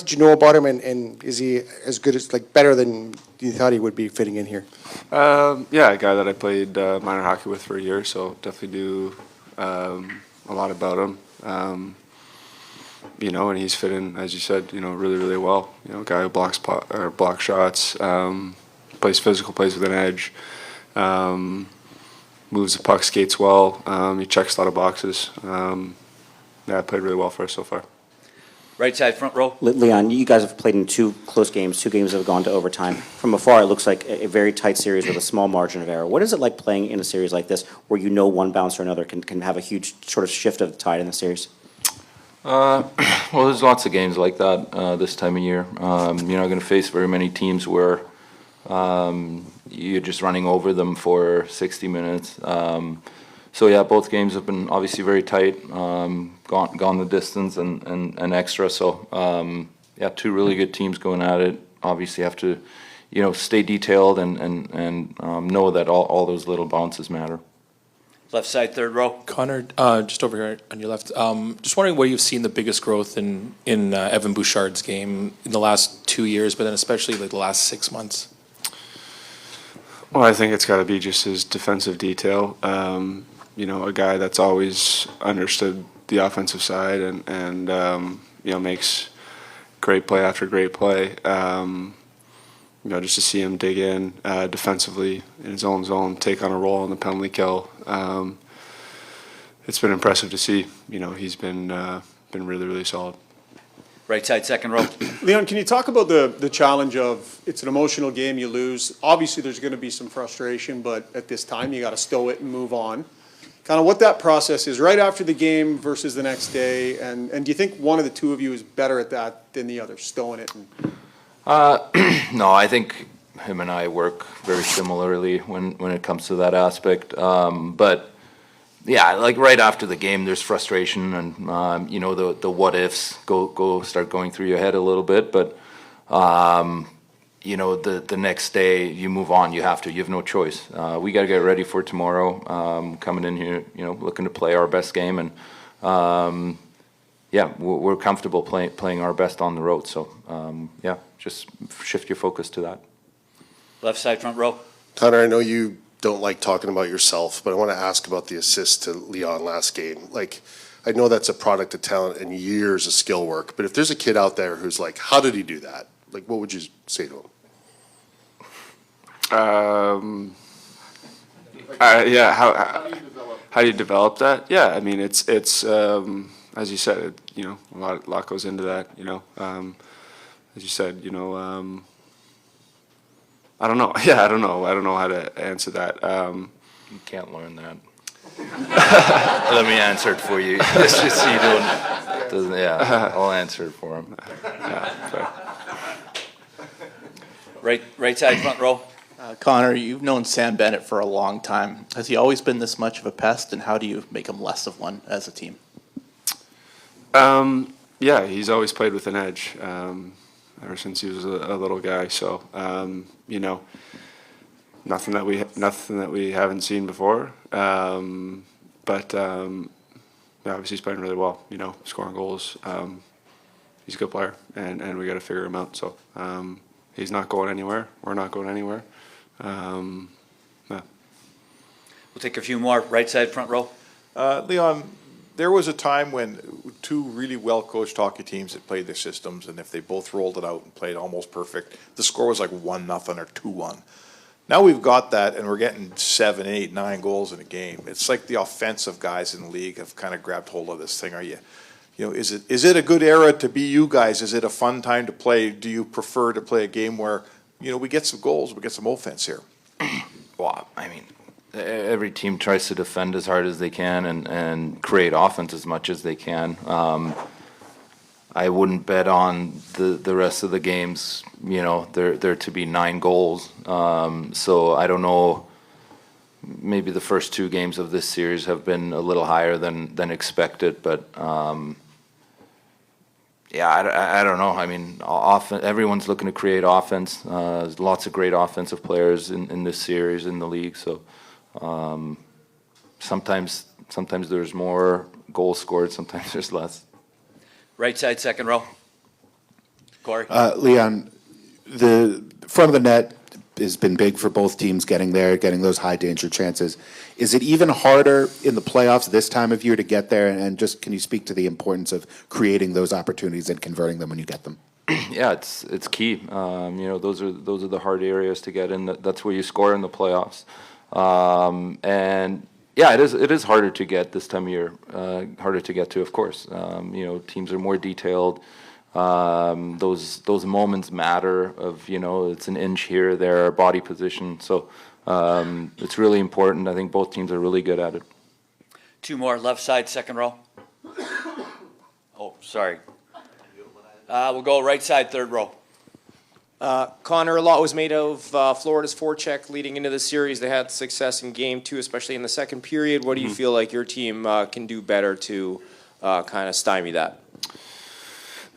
did you know about him, and is he as good as, like, better than you thought he would be fitting in here? Yeah, a guy that I played minor hockey with for a year, so definitely knew a lot about him. And he's fit in, as you said, really, really well. Guy who blocks shots, plays physical, plays with an edge, moves the puck, skates well. He checks a lot of boxes. Played really well for us so far. Right side, front row. Leon, you guys have played in 2 close games. 2 games have gone to overtime. From afar, it looks like a very tight series with a small margin of error. What is it like playing in a series like this, where one bounce or another can have a huge sort of shift of the tide in the series? Well, there's lots of games like that this time of year. You're not going to face very many teams where you're just running over them for 60 minutes. So yeah, both games have been obviously very tight, gone the distance and extra. So yeah, 2 really good teams going at it. Obviously have to, stay detailed and know that all those little bounces matter. Left side, third row. Connor, just over here on your left, just wondering where you've seen the biggest growth in Evan Bouchard's game in the last 2 years, but then especially like the last 6 months. Well, I think it's got to be just his defensive detail. A guy that's always understood the offensive side and makes great play after great play. Just to see him dig in defensively in his own zone, take on a role in the penalty kill. It's been impressive to see. He's been really, really solid. Right side, second row. Leon, can you talk about the challenge of, it's an emotional game, you lose. Obviously, there's going to be some frustration, but at this time, you got to stow it and move on. Kind of what that process is right after the game versus the next day, and do you think one of the 2 of you is better at that than the other, stowing it? No, I think him and I work very similarly when it comes to that aspect. But yeah, like right after the game, there's frustration and the what ifs start going through your head a little bit. But the next day you move on. You have no choice. We got to get ready for tomorrow. Coming in here, looking to play our best game, and yeah, we're comfortable playing our best on the road. So yeah, just shift your focus to that. Left side, front row. Connor, I know you don't like talking about yourself, but I want to ask about the assist to Leon last game. Like, I know that's a product of talent and years of skill work, but if there's a kid out there who's like, how did he do that? Like, what would you say to him? Yeah, how do you develop that? Yeah, I mean, it's as you said, a lot goes into that. As you said, I don't know. Yeah, I don't know how to answer that. You can't learn that. Let me answer it for you. It's just you don't. Yeah, I'll answer it for him. Yeah, fair. Right side, front row. Connor, you've known Sam Bennett for a long time. Has he always been this much of a pest, and how do you make him less of one as a team? Yeah, he's always played with an edge ever since he was a little guy. So nothing that we haven't seen before. But obviously he's playing really well. Scoring goals. He's a good player, and we got to figure him out. So he's not going anywhere. We're not going anywhere. Yeah. We'll take a few more. Right side, front row. Leon, there was a time when 2 really well-coached hockey teams that played their systems, and if they both rolled it out and played almost perfect, the score was like 1-0 or 2-1. Now we've got that, and we're getting 7, 8, 9 goals in a game. It's like the offensive guys in the league have kind of grabbed hold of this thing. Is it a good era to be you guys? Is it a fun time to play? Do you prefer to play a game where, we get some goals, we get some offense here? Well, I mean, every team tries to defend as hard as they can and create offense as much as they can. I wouldn't bet on the rest of the games, there to be 9 goals. So I don't know, maybe the first 2 games of this series have been a little higher than expected, but yeah, I don't know. I mean, everyone's looking to create offense. There's lots of great offensive players in this series in the league. So sometimes there's more goals scored, sometimes there's less. Right side, second row. Corey? Leon, the front of the net has been big for both teams getting there, getting those high danger chances. Is it even harder in the playoffs this time of year to get there? And just can you speak to the importance of creating those opportunities and converting them when you get them? Yeah, it's key. Those are the hard areas to get in. That's where you score in the playoffs. And yeah, it is harder to get this time of year. Harder to get to, of course. Teams are more detailed. Those moments matter. It's an inch here, there, body position. So it's really important. I think both teams are really good at it. Two more, left side, second row. Oh, sorry. We'll go right side, third row. Connor, a lot was made of Florida's forecheck leading into the series. They had success in game 2, especially in the second period. What do you feel like your team can do better to kind of stymie that?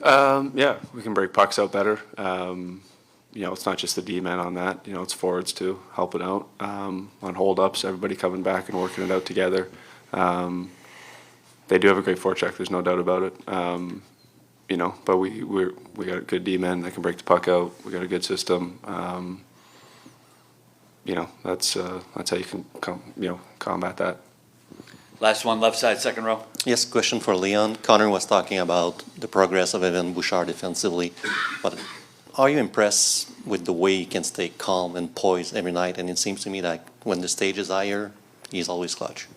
Yeah, we can break pucks out better. It's not just the D-men on that. It's forwards too, helping out on hold-ups, everybody coming back and working it out together. They do have a great forecheck, there's no doubt about it. But we got good D-men that can break the puck out. We got a good system. That's how you can combat that. Last one, left side, second row. Yes, question for Leon. Connor was talking about the progress of Evan Bouchard defensively, but are you impressed with the way he can stay calm and poised every night? And it seems to me that when the stage is higher, he's always clutch.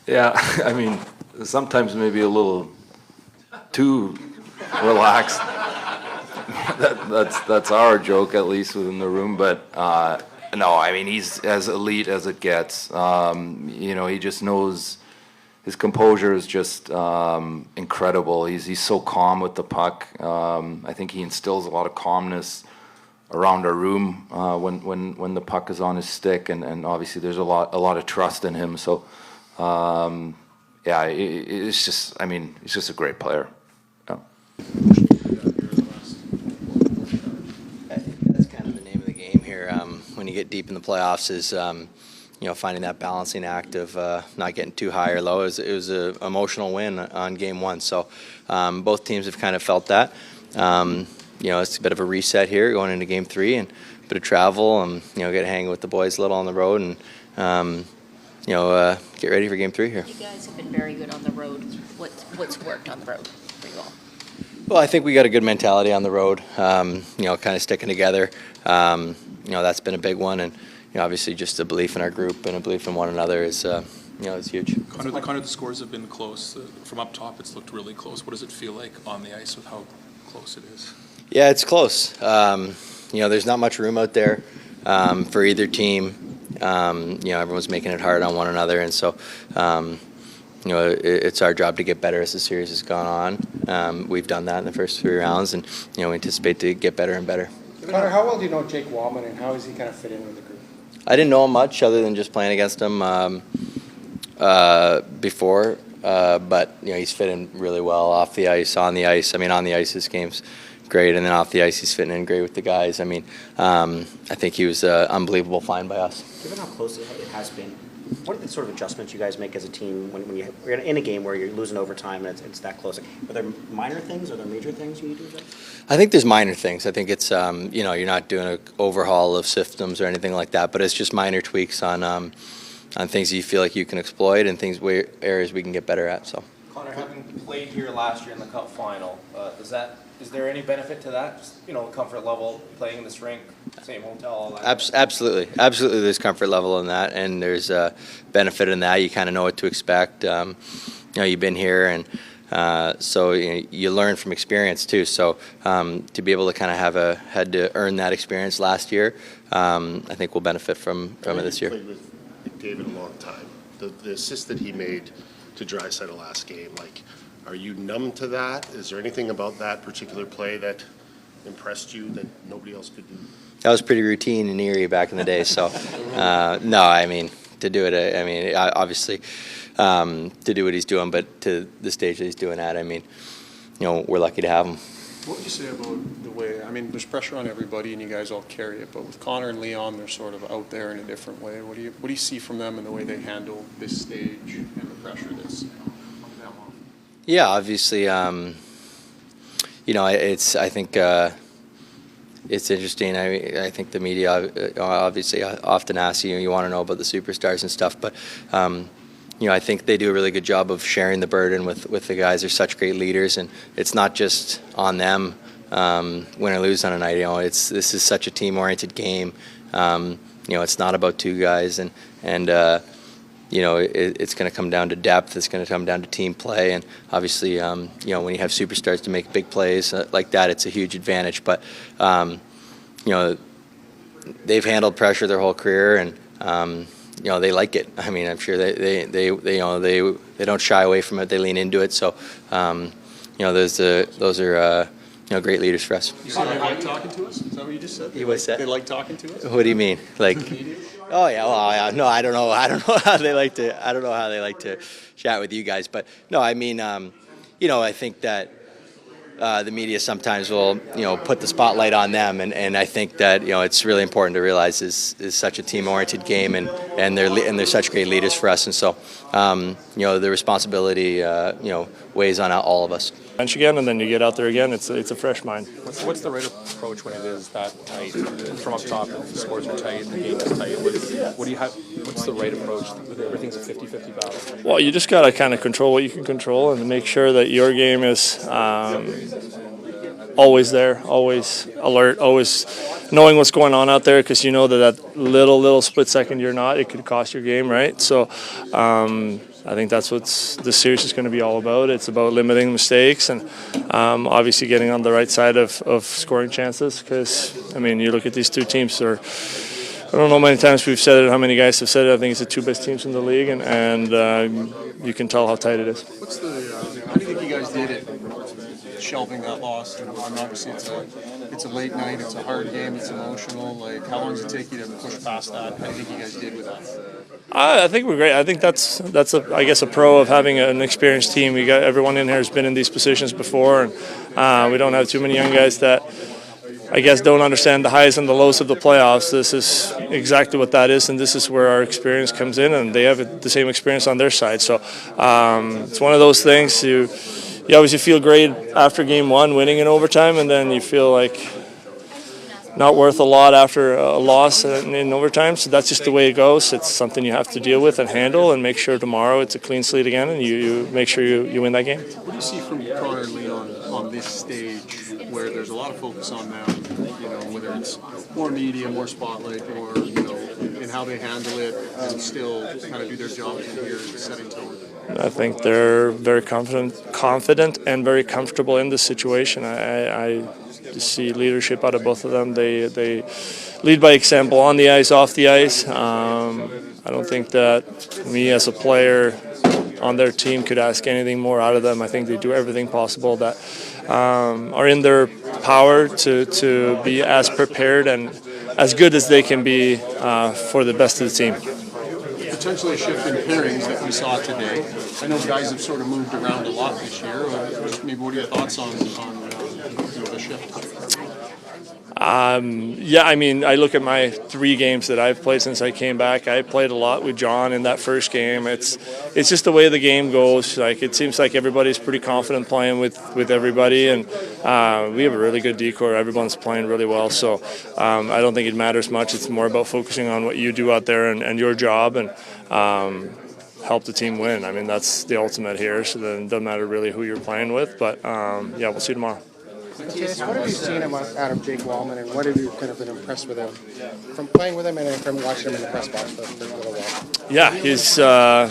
Yeah, I mean, sometimes maybe a little too relaxed. That's our joke, at least within the room. But no, I mean, he's as elite as it gets. He just knows his composure is just incredible. He's so calm with the puck. I think he instills a lot of calmness around our room when the puck is on his stick, and obviously there's a lot of trust in him. So it's just, he's just a great player. Yeah. I think that's kind of the name of the game here. When you get deep in the playoffs, is finding that balancing act of not getting too high or low. It was an emotional win on game 1, so both teams have kind of felt that. It's a bit of a reset here going into game 3, and a bit of travel, and get to hang with the boys a little on the road, and get ready for game 3 here. You guys have been very good on the road. What's worked on the road for you all? Well, I think we got a good mentality on the road. Kind of sticking together. That's been a big one, and obviously just a belief in our group and a belief in one another is huge. Connor, the scores have been close. From up top, it's looked really close. What does it feel like on the ice with how close it is? Yeah, it's close. There's not much room out there for either team. Everyone's making it hard on one another, and so it's our job to get better as the series has gone on. We've done that in the first 3 rounds, and we anticipate to get better and better. Connor, how well do you know Jake Wallman, and how does he kind of fit in with the group? I didn't know him much other than just playing against him before, but he's fitting really well off the ice, on the ice. On the ice, his game's great, and then off the ice, he's fitting in great with the guys. I think he was unbelievable find by us. Given how close it has been, what are the sort of adjustments you guys make as a team when you're in a game where you're losing overtime and it's that close? Are there minor things? Are there major things you need to adjust? I think there's minor things. I think it's, you're not doing an overhaul of systems or anything like that, but it's just minor tweaks on things that you feel like you can exploit and areas we can get better at. So, Connor, having played here last year in the Cup final, is there any benefit to that? Just, comfort level, playing in this rink, same hotel, all that? Absolutely. There's comfort level in that, and there's a benefit in that. You kind of know what to expect. You've been here, and so you learn from experience too. So to be able to kind of had to earn that experience last year, I think we'll benefit from it this year. Played with McDavid a long time. The assist that he made to Draisaitl last game, are you numb to that? Is there anything about that particular play that impressed you that nobody else could do? That was pretty routine in Erie back in the day. So, no, to do it, obviously, to do what he's doing, but to the stage that he's doing at, we're lucky to have him. What would you say about the way, there's pressure on everybody and you guys all carry it, but with Connor and Leon, they're sort of out there in a different way. What do you see from them in the way they handle this stage and the pressure that's on them? Yeah, obviously, I think it's interesting. I think the media obviously often asks you want to know about the superstars and stuff, but I think they do a really good job of sharing the burden with the guys. They're such great leaders, and it's not just on them win or lose on a night. This is such a team-oriented game. It's not about two guys, and it's going to come down to depth. It's going to come down to team play, and obviously, when you have superstars to make big plays like that, it's a huge advantage. But they've handled pressure their whole career, and they like it. I mean, I'm sure they don't shy away from it. They lean into it. So, those are great leaders for us. You said they like talking to us? Is that what you just said? What's that? They like talking to us? What do you mean? Like, oh yeah, well, yeah, no, I don't know how they like to chat with you guys, but no, I mean, I think that the media sometimes will, put the spotlight on them, and I think that it's really important to realize this is such a team-oriented game, and they're such great leaders for us, and so the responsibility weighs on all of us. Bench again, and then you get out there again. It's a fresh mind. What's the right approach when it is that tight from up top? The scores are tight, the game is tight. What's the right approach? Everything's a 50-50 battle. Well, you just got to kind of control what you can control and make sure that your game is always there, always alert, always knowing what's going on out there, because you know that little split second you're not, it could cost your game, right? So I think that's what this series is going to be all about. It's about limiting mistakes and obviously getting on the right side of scoring chances, because, I mean, you look at these two teams, I don't know how many times we've said it, how many guys have said it. I think it's the two best teams in the league, and you can tell how tight it is. How do you think you guys did it, shelving that loss? Obviously, it's a late night, it's a hard game, it's emotional. Like, how long does it take you to push past that? How do you think you guys did with that? I think we're great. I think that's I guess a pro of having an experienced team. We got everyone in here has been in these positions before, and we don't have too many young guys that I guess don't understand the highs and the lows of the playoffs. This is exactly what that is, and this is where our experience comes in, and they have the same experience on their side. So it's one of those things. You obviously feel great after game one, winning in overtime, and then you feel like not worth a lot after a loss in overtime. So that's just the way it goes. It's something you have to deal with and handle, and make sure tomorrow it's a clean slate again, and you make sure you win that game. What do you see from Connor and Leon on this stage, where there's a lot of focus on them, whether it's more media, more spotlight, or, in how they handle it and still kind of do their jobs in here, setting tone? I think they're very confident and very comfortable in this situation. I just see leadership out of both of them. They lead by example on the ice, off the ice. I don't think that me as a player on their team could ask anything more out of them. I think they do everything possible that are in their power to be as prepared and as good as they can be for the best of the team. Potentially a shift in pairings that we saw today. I know guys have sort of moved around a lot this year. Maybe what are your thoughts on the shift? Yeah, I mean, I look at my 3 games that I've played since I came back. I played a lot with John in that first game. It's just the way the game goes. Like, it seems like everybody's pretty confident playing with everybody, and we have a really good decor. Everyone's playing really well, so I don't think it matters much. It's more about focusing on what you do out there and your job, and help the team win. I mean, that's the ultimate here, so then it doesn't matter really who you're playing with, but yeah, we'll see you tomorrow. What have you seen out of Jake Wallman, and what have you kind of been impressed with him from playing with him and from watching him in the press box for a little while? Yeah, he's a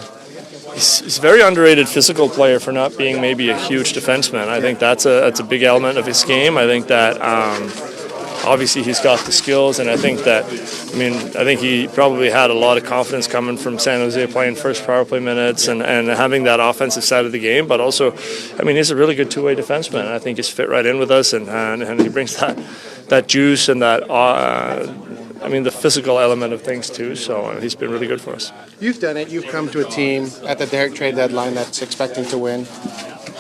very underrated physical player for not being maybe a huge defenseman. I think that's a big element of his game. I think that obviously he's got the skills, and I think he probably had a lot of confidence coming from San Jose playing first power play minutes and having that offensive side of the game, but also, I mean, he's a really good two-way defenseman. I think he's fit right in with us, and he brings that juice and that the physical element of things too, so he's been really good for us. You've done it. You've come to a team at the Derek trade deadline that's expecting to win.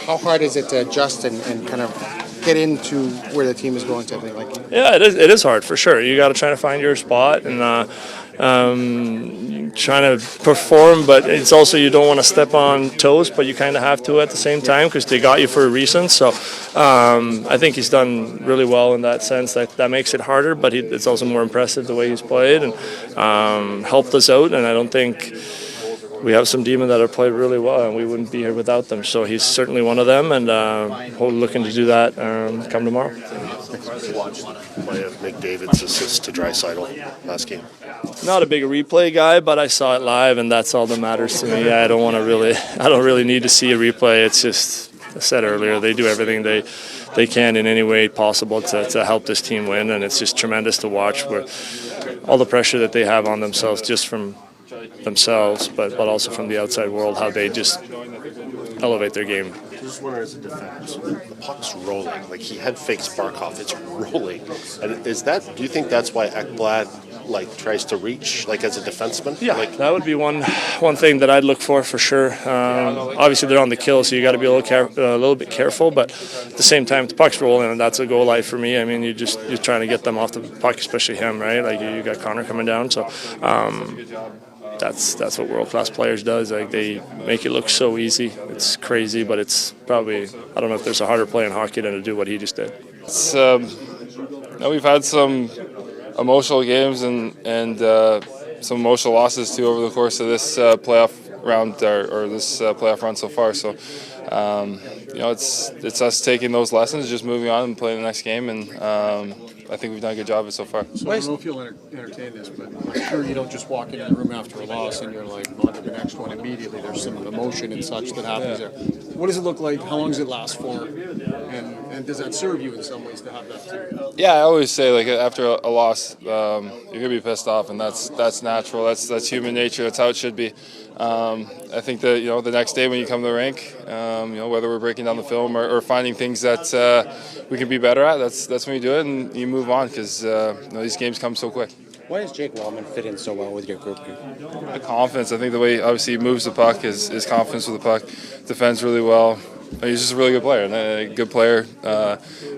How hard is it to adjust and kind of get into where the team is going to? Yeah, it is hard for sure. You got to try to find your spot, and trying to perform, but it's also you don't want to step on toes, but you kind of have to at the same time because they got you for a reason. So I think he's done really well in that sense. That makes it harder, but it's also more impressive the way he's played and helped us out. And I don't think we have some demons that have played really well, and we wouldn't be here without them. So he's certainly one of them, and we're looking to do that come tomorrow. Play of McDavid's assist to Draisaitl last game. Not a big replay guy, but I saw it live, and that's all that matters to me. I don't really need to see a replay. It's just, I said earlier, they do everything they can in any way possible to help this team win, and it's just tremendous to watch where all the pressure that they have on themselves just from themselves, but also from the outside world, how they just elevate their game. Just wonder, as a defender, the puck's rolling. Like, he head fakes Barkov, it's rolling. And do you think that's why Ekblad tries to reach, as a defenseman? Yeah, that would be one thing that I'd look for sure. Obviously, they're on the kill, so you got to be a little bit careful. But at the same time, the puck's rolling, and that's a goal line for me. I mean, you're trying to get them off the puck, especially him, right? Like you got Connor coming down, so. That's what world-class players does. They make it look so easy. It's crazy, but it's probably, I don't know if there's a harder play in hockey than to do what he just did. We've had some emotional games and some emotional losses too over the course of this playoff round or this playoff run so far. So it's us taking those lessons, just moving on and playing the next game, and I think we've done a good job of it so far. So I don't know if you'll entertain this, but I'm sure you don't just walk into the room after a loss and you're like, on to the next one immediately. There's some emotion and such that happens there. What does it look like? How long does it last for? And does that serve you in some ways to have that too? Yeah, I always say after a loss, you're gonna be pissed off, and that's natural. That's human nature. That's how it should be. I think that the next day when you come to the rink, whether we're breaking down the film or finding things that we can be better at, that's when you do it and you move on because these games come so quick. Why does Jake Wellman fit in so well with your group here? The confidence. I think the way obviously he moves the puck, his confidence with the puck, defends really well. He's just a really good player, and a good player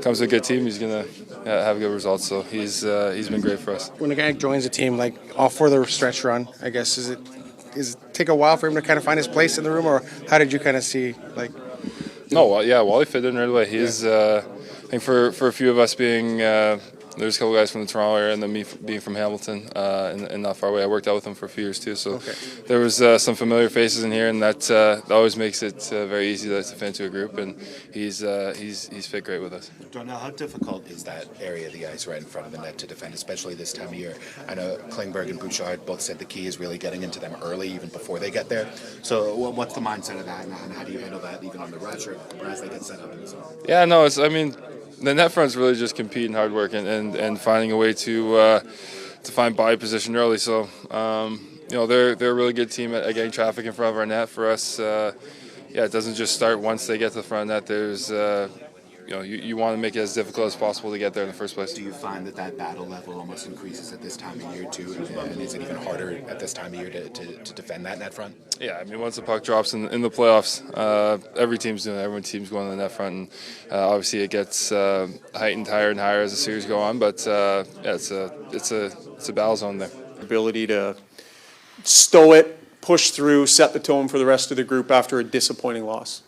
comes to a good team. He's gonna have good results. So he's been great for us. When a guy joins a team all for the stretch run, I guess does it take a while for him to kind of find his place in the room, or how did you kind of see Wally fit in right away. He's I think for a few of us being. There's a couple guys from the Toronto area, and then me being from Hamilton and not far away. I worked out with him for a few years too, so there was some familiar faces in here, and that always makes it very easy to fit into a group. And he's fit great with us. Donnell, how difficult is that area of the ice right in front of the net to defend, especially this time of year? I know Klingberg and Bouchard both said the key is really getting into them early, even before they get there. So what's the mindset of that, and how do you handle that, even on the rush or as they get set up? Yeah, no, the net front's really just competing hard work and finding a way to find body position early. So they're a really good team at getting traffic in front of our net. For us, it doesn't just start once they get to the front net. There's you want to make it as difficult as possible to get there in the first place. Do you find that battle level almost increases at this time of year too, and is it even harder at this time of year to defend that net front? Yeah, once the puck drops in the playoffs, every team's doing it. Every team's going to the net front, and obviously it gets heightened higher and higher as the series go on. But it's a battle zone there. Ability to stow it, push through, set the tone for the rest of the group after a disappointing loss.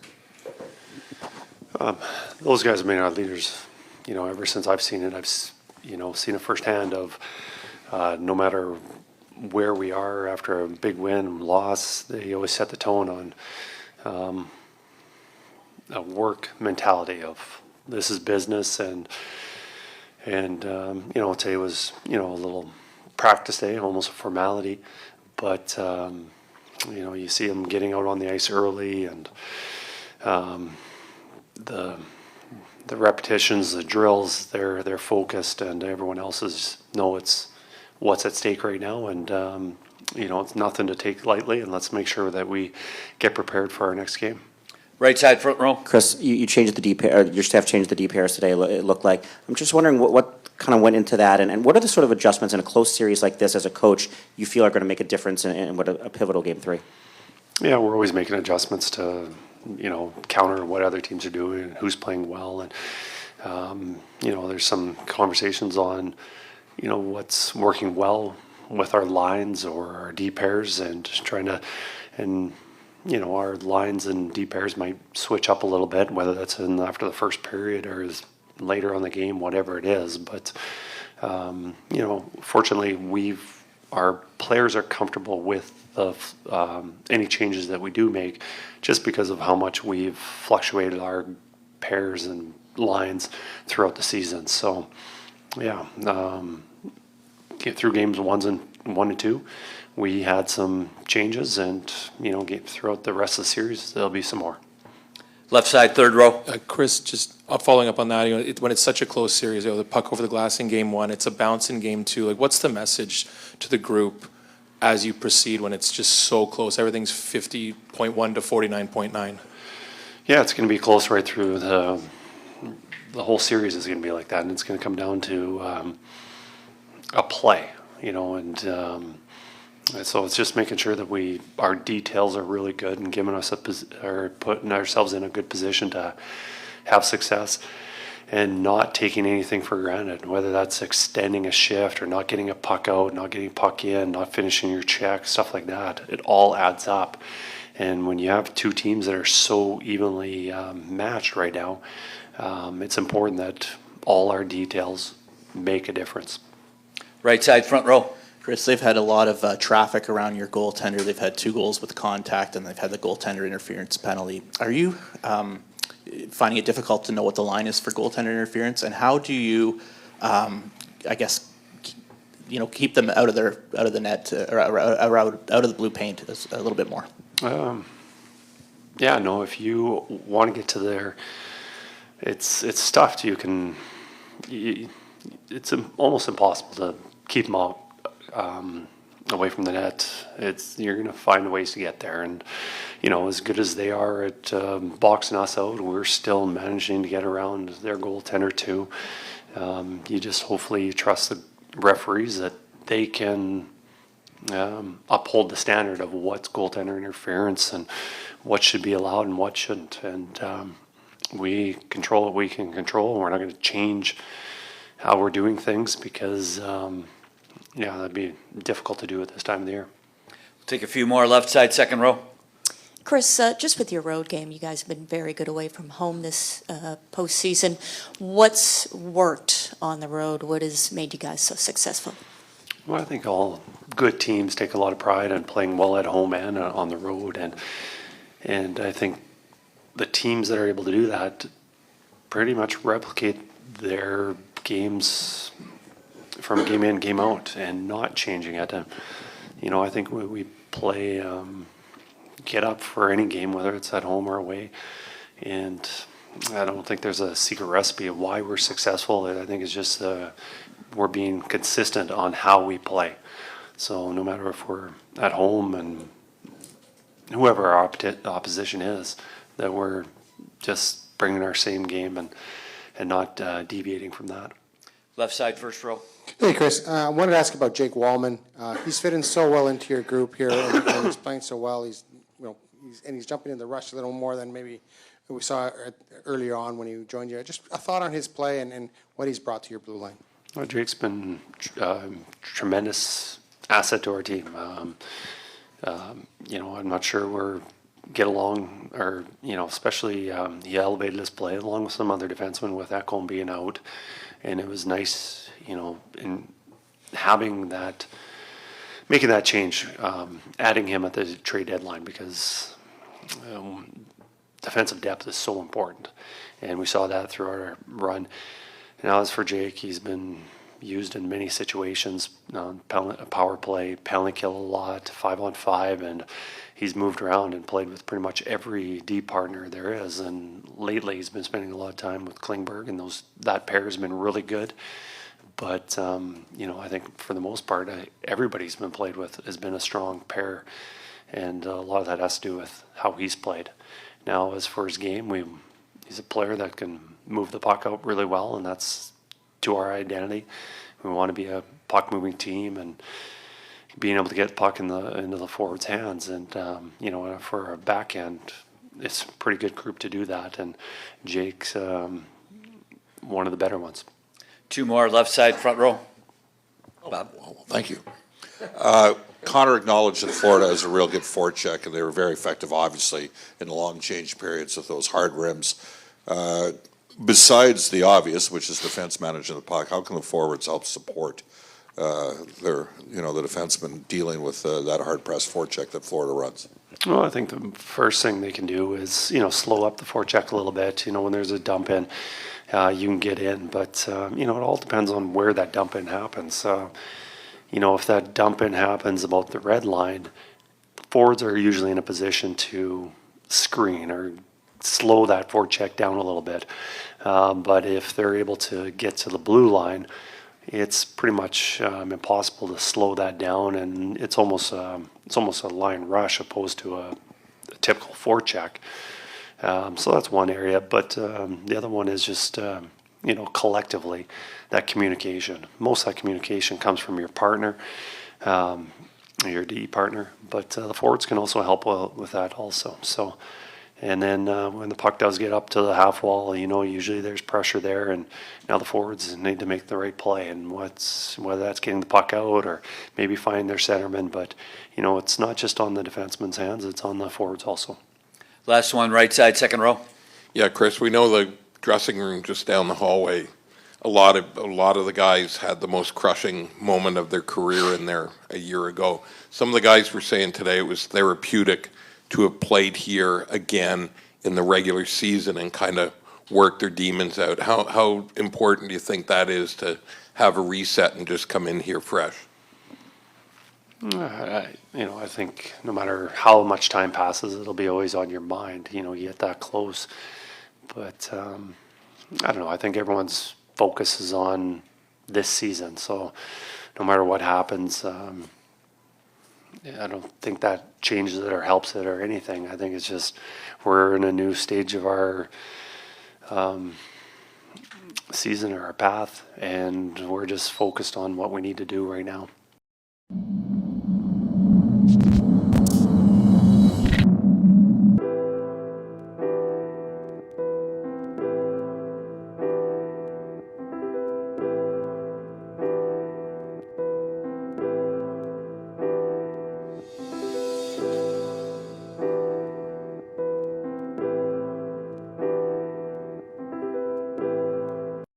Those guys have been our leaders, ever since I've seen it. I've, seen it firsthand of no matter where we are after a big win, loss, they always set the tone on a work mentality of this is business and today was, a little practice day, almost a formality, but, you see them getting out on the ice early and the repetitions, the drills, they're focused, and everyone else it's what's at stake right now, and it's nothing to take lightly, and let's make sure that we get prepared for our next game. Right side, front row. Chris, you changed the D pair, your staff changed the D pairs today, it looked like. I'm just wondering what kind of went into that, and what are the sort of adjustments in a close series like this as a coach you feel are going to make a difference in what a pivotal Game 3? Yeah, we're always making adjustments to counter what other teams are doing and who's playing well, and there's some conversations on what's working well with our lines or our D pairs and just trying to, and our lines and D pairs might switch up a little bit, whether that's after the first period or is later on the game, whatever it is. But fortunately, our players are comfortable with any changes that we do make, just because of how much we've fluctuated our pairs and lines throughout the season. So, yeah, get through games 1 and 2. We had some changes, and throughout the rest of the series, there'll be some more. Left side, third row. Chris, just following up on that, when it's such a close series, the puck over the glass in game 1, it's a bounce in game 2. Like, what's the message to the group as you proceed when it's just so close? Everything's 50.1 to 49.9. Yeah, it's going to be close right through the whole series is going to be like that, and it's going to come down to a play, and so it's just making sure that our details are really good and giving us putting ourselves in a good position to have success, and not taking anything for granted, whether that's extending a shift or not getting a puck out, not getting a puck in, not finishing your check, stuff like that. It all adds up. And when you have two teams that are so evenly matched right now, it's important that all our details make a difference. Right side, front row. Chris, they've had a lot of traffic around your goaltender. They've had 2 goals with contact, and they've had the goaltender interference penalty. Are you finding it difficult to know what the line is for goaltender interference, and how do you, keep them out of the net or out of the blue paint a little bit more? If you want to get to there, it's tough. It's almost impossible to keep them out away from the net. You're going to find ways to get there, and as good as they are at boxing us out, we're still managing to get around their goaltender too. You just hopefully trust the referees that they can uphold the standard of what's goaltender interference and what should be allowed and what shouldn't. And we control what we can control. We're not going to change how we're doing things because, that'd be difficult to do at this time of the year. Take a few more. Left side, second row. Chris, just with your road game, you guys have been very good away from home this postseason. What's worked on the road? What has made you guys so successful? Well, I think all good teams take a lot of pride in playing well at home and on the road, and I think the teams that are able to do that pretty much replicate their games from game in, game out, and not changing it. I think we play get up for any game, whether it's at home or away, and I don't think there's a secret recipe of why we're successful. I think it's just we're being consistent on how we play. So no matter if we're at home and whoever our opposition is, that we're just bringing our same game and not deviating from that. Left side, first row. Hey, Chris. I wanted to ask about Jake Wallman. He's fitting so well into your group here, and he's playing so well. He's jumping in the rush a little more than maybe we saw earlier on when he joined you. Just a thought on his play and what he's brought to your blue line. Well, Jake's been tremendous asset to our team. I'm not sure we're get along, or especially he elevated his play along with some other defensemen with Ekholm being out, and it was nice, in having that, making that change, adding him at the trade deadline because defensive depth is so important, and we saw that through our run. Now as for Jake, he's been used in many situations, power play, penalty kill a lot, 5-on-5, and he's moved around and played with pretty much every D partner there is. And lately he's been spending a lot of time with Klingberg, and that pair has been really good. But, I think for the most part, everybody's been played with has been a strong pair, and a lot of that has to do with how he's played. Now, as for his game, he's a player that can move the puck out really well, and that's to our identity. We want to be a puck-moving team, and being able to get the puck into the forwards' hands. And, for a backhand, it's a pretty good group to do that, and Jake's one of the better ones. Two more. Left side, front row. Bob. Well, thank you. Connor acknowledged that Florida has a real good forecheck, and they were very effective, obviously, in the long change periods with those hard rims. Besides the obvious, which is defense managing the puck, how can the forwards help support the defensemen dealing with that hard press forecheck that Florida runs? Well, I think the first thing they can do is, slow up the forecheck a little bit. When there's a dump in, you can get in. But, it all depends on where that dump in happens. If that dump in happens about the red line, forwards are usually in a position to screen or slow that forecheck down a little bit. But if they're able to get to the blue line, it's pretty much impossible to slow that down, and it's almost a line rush opposed to a typical forecheck. So that's one area, but the other one is just collectively that communication. Most of that communication comes from your partner, your DE partner, but the forwards can also help with that also. So. And then when the puck does get up to the half wall, usually there's pressure there, and now the forwards need to make the right play, and whether that's getting the puck out or maybe find their centerman. But it's not just on the defenseman's hands; it's on the forwards also. Last one, right side, second row. Yeah, Chris, we know the dressing room just down the hallway. A lot of the guys had the most crushing moment of their career in there a year ago. Some of the guys were saying today it was therapeutic to have played here again in the regular season and kind of work their demons out. How important do you think that is to have a reset and just come in here fresh? I think no matter how much time passes, it'll be always on your mind. You get that close, but I don't know. I think everyone's focus is on this season, so no matter what happens, I don't think that changes it or helps it or anything. I think it's just we're in a new stage of our season or our path, and we're just focused on what we need to do right now.